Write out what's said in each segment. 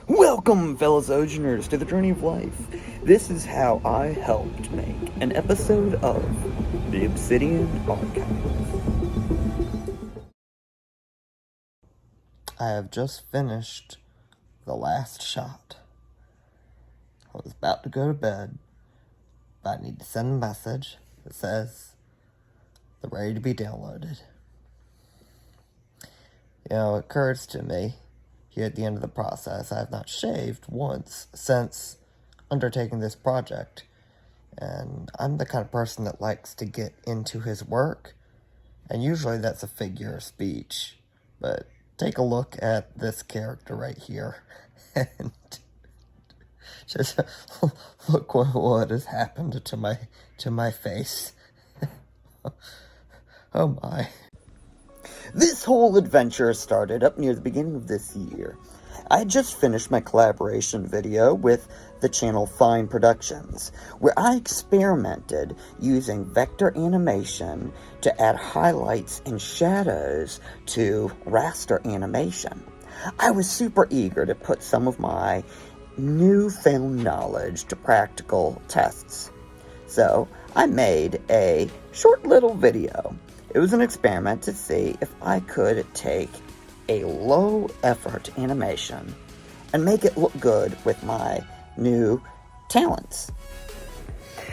Welcome, fellow Sojourners, to the Journey of Life. This is how I helped make an episode of the Obsidian Archive. I have just finished the last shot. I was about to go to bed, but I need to send a message that says they're ready to be downloaded. You know, it occurs to me here at the end of the process, I have not shaved once since undertaking this project. And I'm the kind of person that likes to get into his work, and usually that's a figure of speech. But take a look at this character right here, and just look what has happened to my face. Oh my. This whole adventure started up near the beginning of this year. I had just finished my collaboration video with the channel Fine Productions, where I experimented using vector animation to add highlights and shadows to raster animation. I was super eager to put some of my newfound knowledge to practical tests. So I made a short little video. It was an experiment to see if I could take a low-effort animation and make it look good with my new talents.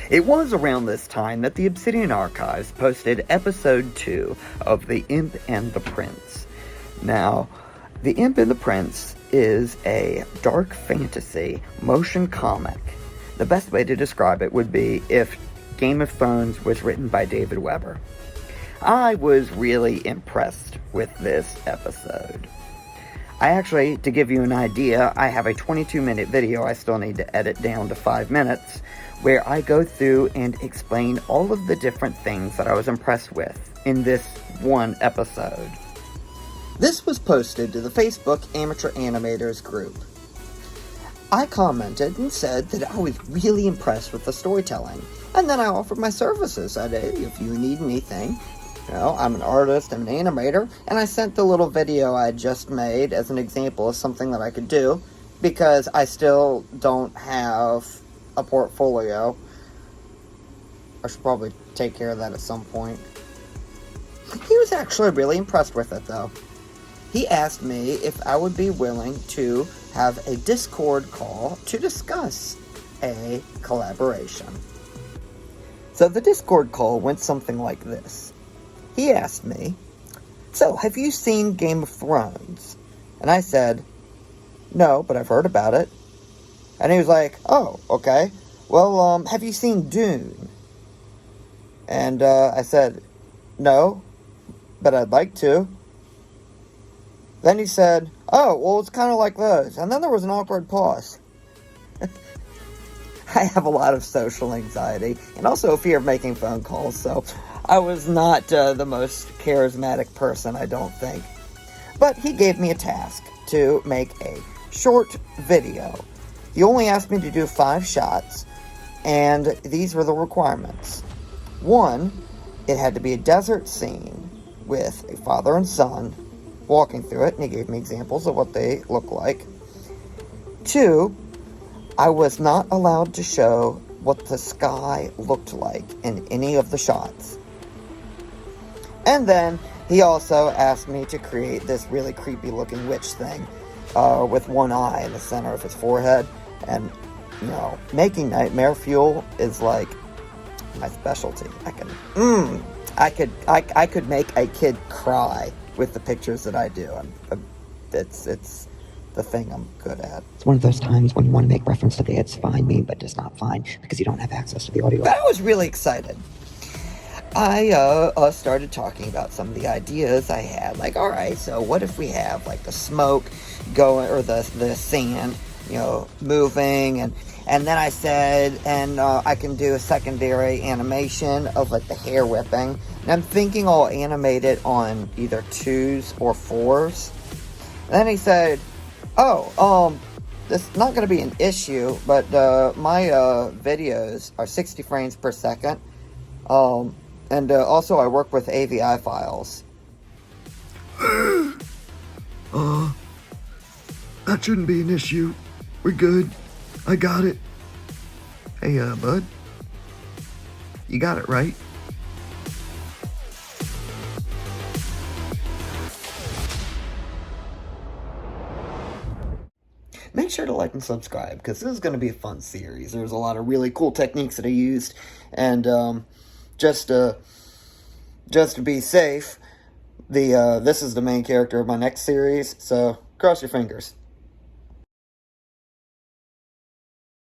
It was around this time that the Obsidian Archives posted episode 2 of The Imp and the Prince. Now, The Imp and the Prince is a dark fantasy motion comic. The best way to describe it would be if Game of Thrones was written by David Weber. I was really impressed with this episode. I actually, to give you an idea, I have a 22-minute video I still need to edit down to 5 minutes, where I go through and explain all of the different things that I was impressed with in this one episode. This was posted to the Facebook Amateur Animators group. I commented and said that I was really impressed with the storytelling, and then I offered my services. I said, if you need anything, you know, I'm an artist, I'm an animator, and I sent the little video I just made as an example of something that I could do, because I still don't have a portfolio. I should probably take care of that at some point. He was actually really impressed with it, though. He asked me if I would be willing to have a Discord call to discuss a collaboration. So the Discord call went something like this. He asked me, so have you seen Game of Thrones? And I said, no, but I've heard about it. And he was like, oh, okay. Well, have you seen Dune? And I said, no, but I'd like to. Then he said, oh, well, it's kind of like those. And then there was an awkward pause. I have a lot of social anxiety and also a fear of making phone calls, so I was not the most charismatic person, I don't think. But he gave me a task to make a short video. He only asked me to do 5 shots, and these were the requirements. 1, it had to be a desert scene with a father and son walking through it, and he gave me examples of what they look like. 2, I was not allowed to show what the sky looked like in any of the shots. And then he also asked me to create this really creepy looking witch thing with one eye in the center of his forehead. And, you know, making nightmare fuel is like my specialty. I could make a kid cry with the pictures that I do. It's the thing I'm good at. It's one of those times when you want to make reference to the It's Find Me, but does not find because you don't have access to the audio. But I was really excited. I started talking about some of the ideas I had. Like, all right, so what if we have like the smoke going, or the sand, you know, moving, and then I said, and I can do a secondary animation of like the hair whipping. And I'm thinking I'll animate it on either 2s or 4s. And then he said, oh, this is not going to be an issue, but my videos are 60 frames per second. And also I work with AVI files. That shouldn't be an issue. We're good. I got it. Hey, bud. You got it, right? Make sure to like and subscribe, because this is going to be a fun series. There's a lot of really cool techniques that I used, and just to be safe, this is the main character of my next series, so cross your fingers.